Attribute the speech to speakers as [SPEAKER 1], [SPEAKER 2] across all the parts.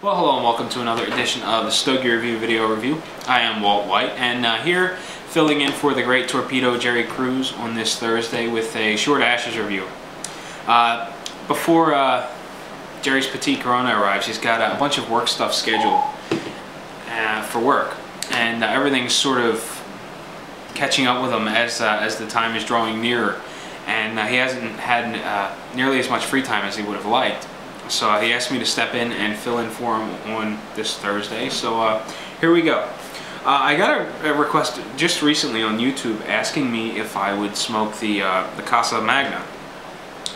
[SPEAKER 1] Well, hello and welcome to another edition of the Stogie Video Review. I am Walt White, and here filling in for the great torpedo Jerry Cruz on this Thursday with a short Ashes review. Before Jerry's Petite Corona arrives, he's got a bunch of work stuff scheduled for work, and everything's sort of catching up with him as the time is drawing nearer, and he hasn't had nearly as much free time as he would have liked. So he asked me to step in and fill in for him on this Thursday. So here we go. I got a request just recently on YouTube asking me if I would smoke the Casa Magna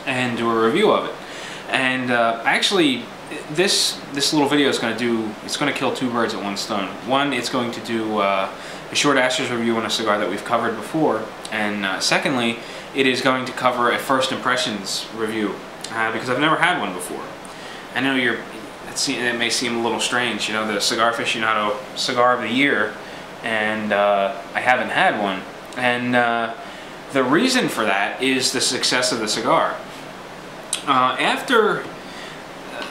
[SPEAKER 1] and do a review of it. And actually, this little video is going to kill two birds at one stone. One, it's going to do a short Ashes review on a cigar that we've covered before, and secondly, it is going to cover a first impressions review because I've never had one before. I know it may seem a little strange, you know, the Cigar Aficionado Cigar of the Year, and I haven't had one. And the reason for that is the success of the cigar. After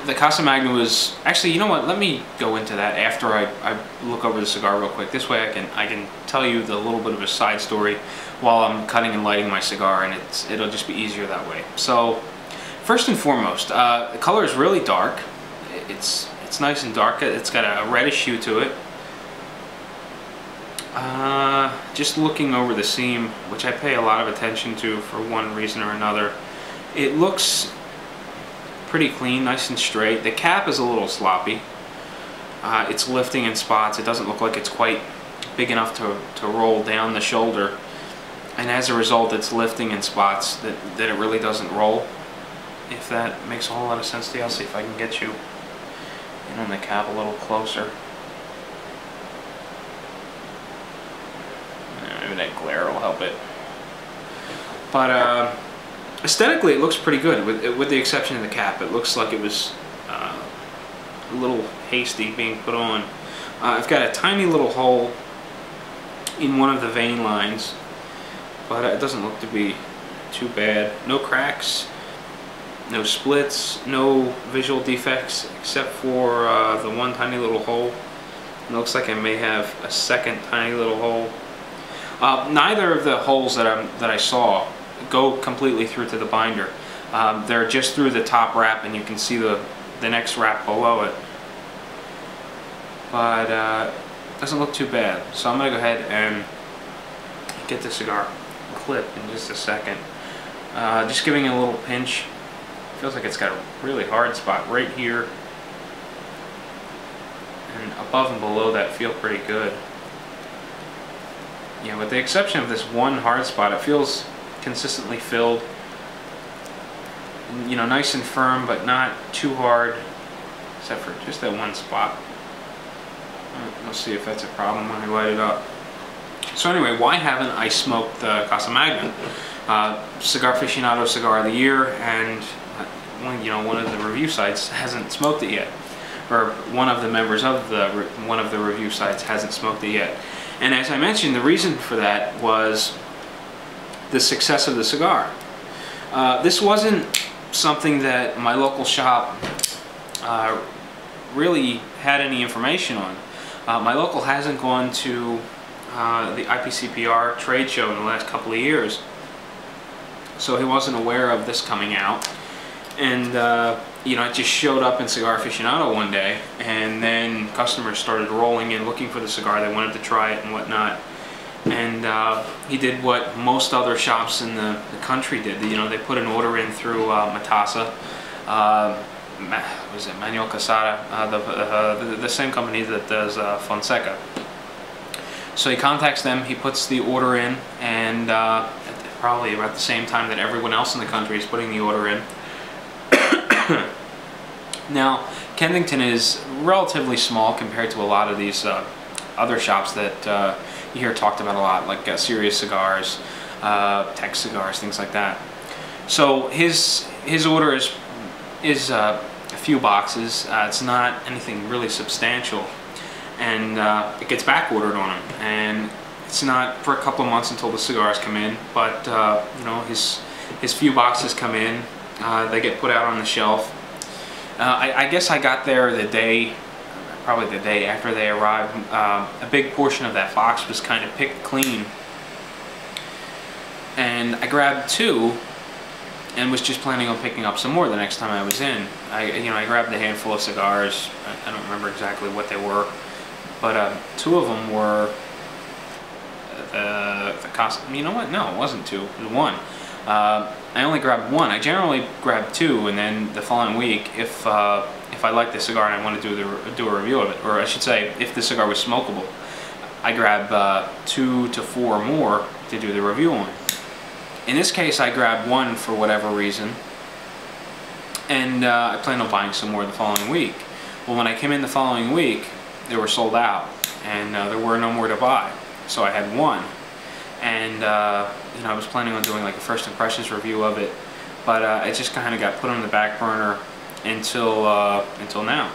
[SPEAKER 1] the Casa Magna was, actually, you know what, let me go into that after I look over the cigar real quick. This way I can tell you the little bit of a side story while I'm cutting and lighting my cigar, and it'll just be easier that way. So, first and foremost, the color is really dark. It's nice and dark. It's got a reddish hue to it. Just looking over the seam, which I pay a lot of attention to for one reason or another, it looks pretty clean, nice and straight. The cap is a little sloppy. It's lifting in spots. It doesn't look like it's quite big enough to roll down the shoulder, and as a result, it's lifting in spots that it really doesn't roll. If that makes a whole lot of sense to you. I'll see if I can get you in on the cap a little closer. Maybe that glare will help it. But aesthetically, it looks pretty good, with the exception of the cap. It looks like it was a little hasty being put on. I've got a tiny little hole in one of the vein lines, but it doesn't look to be too bad. No cracks. No splits, no visual defects except for the one tiny little hole. It looks like I may have a second tiny little hole. Neither of the holes that I saw go completely through to the binder. They're just through the top wrap, and you can see the next wrap below it. But it doesn't look too bad. So I'm going to go ahead and get the cigar clipped in just a second. Just giving it a little pinch. Feels like it's got a really hard spot right here, and above and below that feel pretty good. Yeah, with the exception of this one hard spot, it feels consistently filled. You know, nice and firm, but not too hard, except for just that one spot. We'll see if that's a problem when I light it up. So anyway, why haven't I smoked the Casa Magna? Cigar Aficionado Cigar of the Year, and one of the review sites hasn't smoked it yet, or one of the members of one of the review sites hasn't smoked it yet. And as I mentioned, the reason for that was the success of the cigar. This wasn't something that my local shop really had any information on. My local hasn't gone to the IPCPR trade show in the last couple of years, so he wasn't aware of this coming out. And it just showed up in Cigar Aficionado one day, and then customers started rolling in looking for the cigar. They wanted to try it and whatnot. And he did what most other shops in the country did. They put an order in through Casa, was it Casa, the same company that does Fonseca. So he contacts them, he puts the order in, and probably about the same time that everyone else in the country is putting the order in. Now, Kensington is relatively small compared to a lot of these other shops that you hear talked about a lot, like Serious Cigars, Tech Cigars, things like that. So his order is a few boxes. It's not anything really substantial, and it gets back ordered on him. And it's not for a couple of months until the cigars come in, but his few boxes come in. They get put out on the shelf. I guess I got there the day, probably the day after they arrived. A big portion of that box was kind of picked clean, and I grabbed 2 and was just planning on picking up some more the next time I was in. I grabbed a handful of cigars. I don't remember exactly what they were, but 2 of them were the Casa. You know what? No, it wasn't 2. It was 1. I only grabbed 1. I generally grab 2, and then the following week, if I like the cigar and I want to do a review of it, or I should say, if the cigar was smokable, I grab 2 to 4 more to do the review on. In this case, I grabbed 1 for whatever reason, and I planned on buying some more the following week. Well, when I came in the following week, they were sold out, and there were no more to buy. So I had 1, and I was planning on doing like a first impressions review of it, but it just kind of got put on the back burner until now.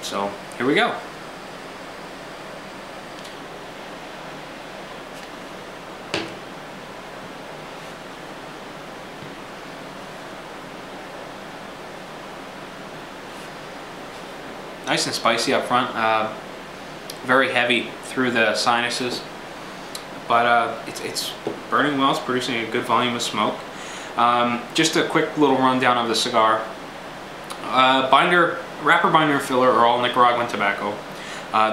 [SPEAKER 1] So here we go. Nice and spicy up front, very heavy through the sinuses, but it's burning well. It's producing a good volume of smoke. Just a quick little rundown of the cigar. Wrapper, binder, and filler are all Nicaraguan tobacco.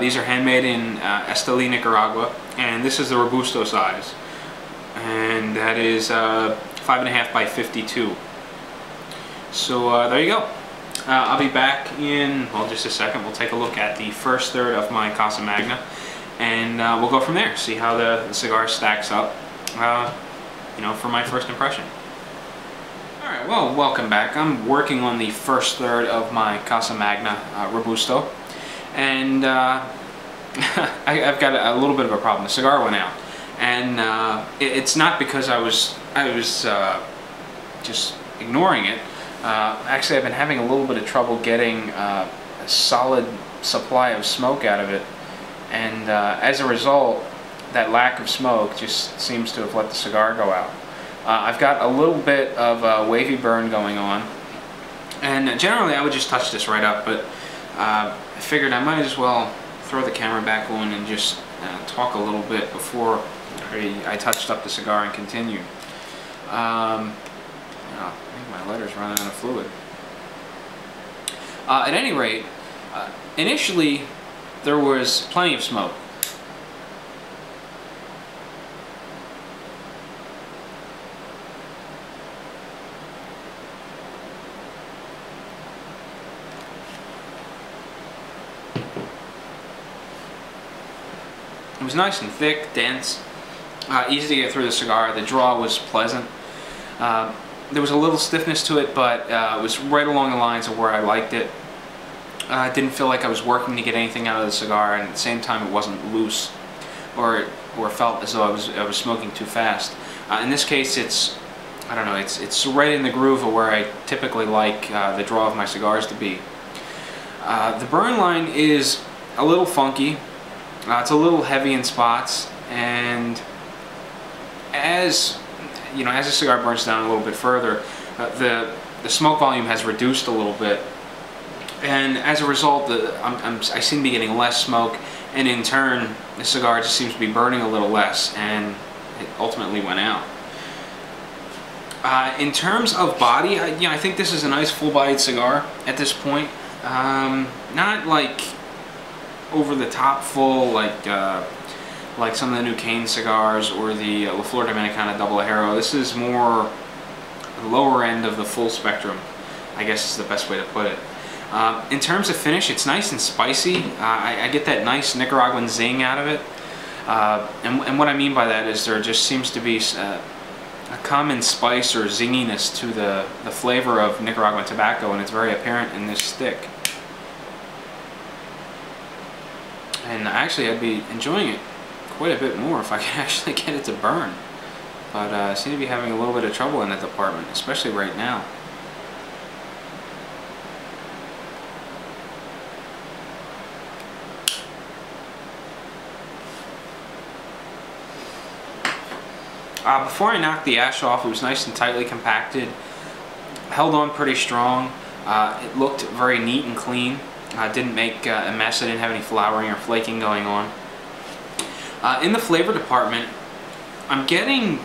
[SPEAKER 1] These are handmade in Esteli, Nicaragua, and this is the Robusto size, and that is 5.5 by 52. So there you go. I'll be back in, well, just a second. We'll take a look at the first third of my Casa Magna, and we'll go from there, see how the cigar stacks up, for my first impression. Alright, well, welcome back. I'm working on the first third of my Casa Magna Robusto, and I've got a little bit of a problem. The cigar went out, and it's not because I was just ignoring it. Actually, I've been having a little bit of trouble getting a solid supply of smoke out of it, and as a result, that lack of smoke just seems to have let the cigar go out. I've got a little bit of wavy burn going on, and generally I would just touch this right up, but I figured I might as well throw the camera back on and just talk a little bit before I touched up the cigar and continued. I think my letter's running out of fluid. At any rate, initially there was plenty of smoke. It was nice and thick, dense, easy to get through the cigar. The draw was pleasant. There was a little stiffness to it, but it was right along the lines of where I liked it. I didn't feel like I was working to get anything out of the cigar, and at the same time it wasn't loose or felt as though I was smoking too fast. In this case, I don't know, it's right in the groove of where I typically like the draw of my cigars to be. The burn line is a little funky. It's a little heavy in spots, and as the cigar burns down a little bit further, the smoke volume has reduced a little bit, and as a result, I seem to be getting less smoke, and in turn, the cigar just seems to be burning a little less, and it ultimately went out. In terms of body, I think this is a nice full-bodied cigar at this point. Not like over the top full, like some of the new Cane cigars or the La Flor Dominicana Double Ajero. This is more the lower end of the full spectrum, I guess is the best way to put it. In terms of finish, it's nice and spicy. I get that nice Nicaraguan zing out of it. And what I mean by that is there just seems to be a common spice or zinginess to the flavor of Nicaraguan tobacco, and it's very apparent in this stick. And actually, I'd be enjoying it quite a bit more if I could actually get it to burn. But I seem to be having a little bit of trouble in that department, especially right now. Before I knocked the ash off, it was nice and tightly compacted, held on pretty strong. It looked very neat and clean. Didn't make a mess. I didn't have any flowering or flaking going on. In the flavor department, I'm getting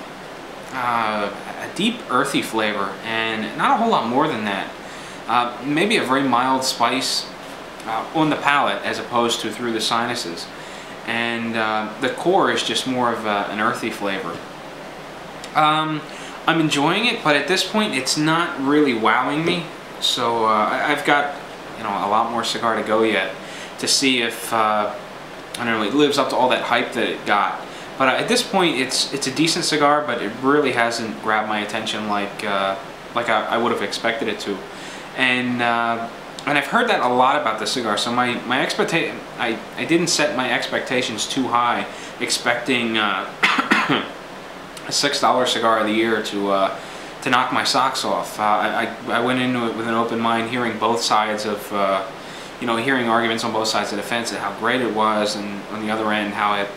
[SPEAKER 1] a deep earthy flavor, and not a whole lot more than that. Maybe a very mild spice on the palate as opposed to through the sinuses. And the core is just more of an earthy flavor. I'm enjoying it, but at this point it's not really wowing me. So I've got, you know, a lot more cigar to go yet to see if I don't know, it lives up to all that hype that it got. But at this point, it's a decent cigar, but it really hasn't grabbed my attention like I would have expected it to. And I've heard that a lot about the cigar. So my expectation, I didn't set my expectations too high, expecting a $6 cigar of the year to knock my socks off. I went into it with an open mind, hearing both sides of, you know, hearing arguments on both sides of the fence and how great it was, and on the other end how it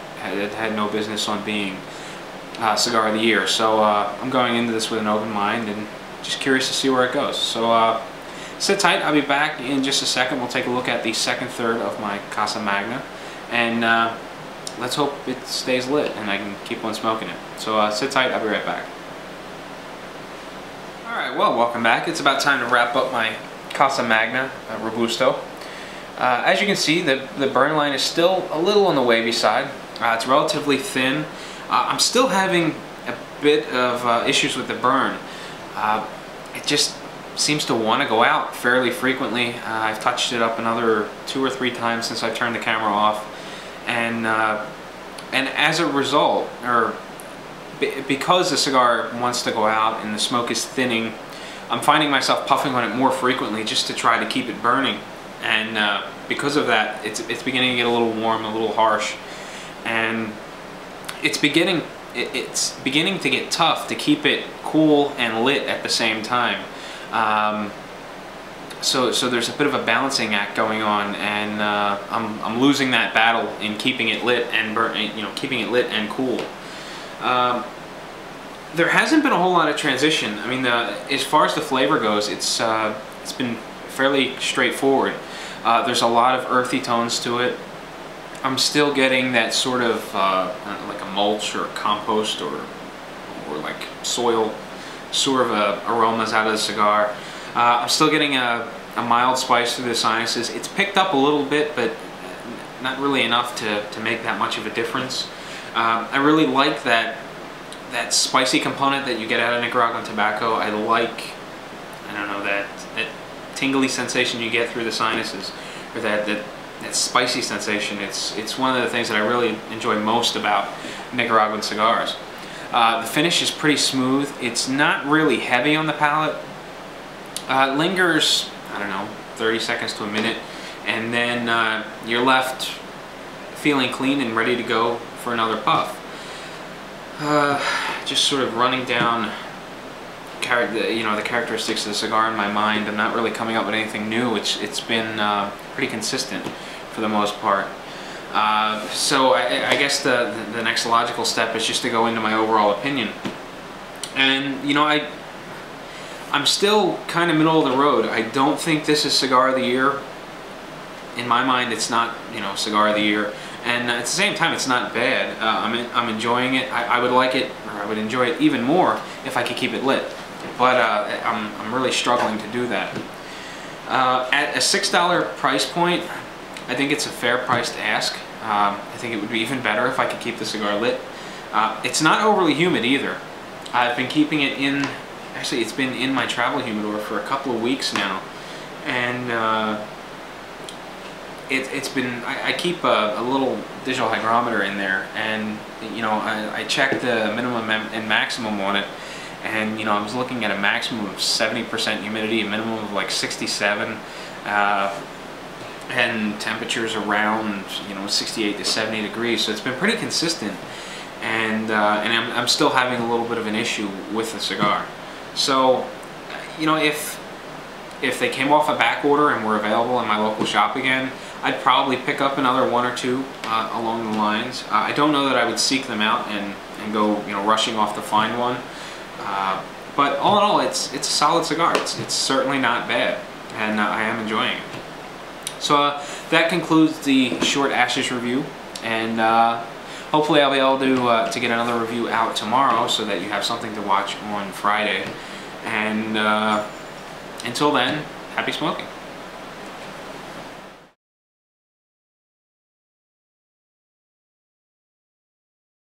[SPEAKER 1] had no business on being cigar of the year. So I'm going into this with an open mind and just curious to see where it goes. So sit tight, I'll be back in just a second. We'll take a look at the second third of my Casa Magna, and let's hope it stays lit and I can keep on smoking it. So sit tight, I'll be right back. Alright, well, welcome back. It's about time to wrap up my Casa Magna Robusto. As you can see, the burn line is still a little on the wavy side. It's relatively thin. I'm still having a bit of issues with the burn. It just seems to want to go out fairly frequently. I've touched it up another 2 or 3 times since I've turned the camera off, and as a result, or because the cigar wants to go out and the smoke is thinning, I'm finding myself puffing on it more frequently just to try to keep it burning. And because of that, it's beginning to get a little warm, a little harsh, and it's beginning to get tough to keep it cool and lit at the same time. So there's a bit of a balancing act going on, and I'm losing that battle in keeping it lit and keeping it lit and cool. There hasn't been a whole lot of transition. I mean, as far as the flavor goes, it's been fairly straightforward. There's a lot of earthy tones to it. I'm still getting that sort of like a mulch or a compost or like soil sort of aromas out of the cigar. I'm still getting a mild spice through the sinuses. It's picked up a little bit, but not really enough to make that much of a difference. I really like that spicy component that you get out of Nicaraguan tobacco. I like, I don't know, that tingly sensation you get through the sinuses, or that spicy sensation. It's one of the things that I really enjoy most about Nicaraguan cigars. The finish is pretty smooth. It's not really heavy on the palate. It lingers, I don't know, 30 seconds to a minute, and then you're left feeling clean and ready to go for another puff. Just sort of running down the characteristics of the cigar in my mind. I'm not really coming up with anything new. It's been pretty consistent for the most part. So I guess the next logical step is just to go into my overall opinion. And you know, I'm still kind of middle of the road. I don't think this is cigar of the year. In my mind, it's not, you know, cigar of the year. And at the same time, it's not bad. I'm enjoying it. I would like it, or I would enjoy it even more if I could keep it lit. But I'm really struggling to do that. At a $6 price point, I think it's a fair price to ask. I think it would be even better if I could keep the cigar lit. It's not overly humid either. I've been keeping it in, actually it's been in my travel humidor for a couple of weeks now. And it's been, I keep a little digital hygrometer in there, and you know, I checked the minimum and maximum on it, and you know, I was looking at a maximum of 70% humidity, a minimum of like 67, and temperatures around, you know, 68 to 70 degrees. So it's been pretty consistent, and I'm still having a little bit of an issue with the cigar. So you know, if they came off a back order and were available in my local shop again, I'd probably pick up another 1 or 2 along the lines. I don't know that I would seek them out and go, you know, rushing off to find one. But all in all, it's a solid cigar. It's certainly not bad. and I am enjoying it. So that concludes the short Ashes review, and hopefully I'll be able to get another review out tomorrow so that you have something to watch on Friday. And until then, happy smoking.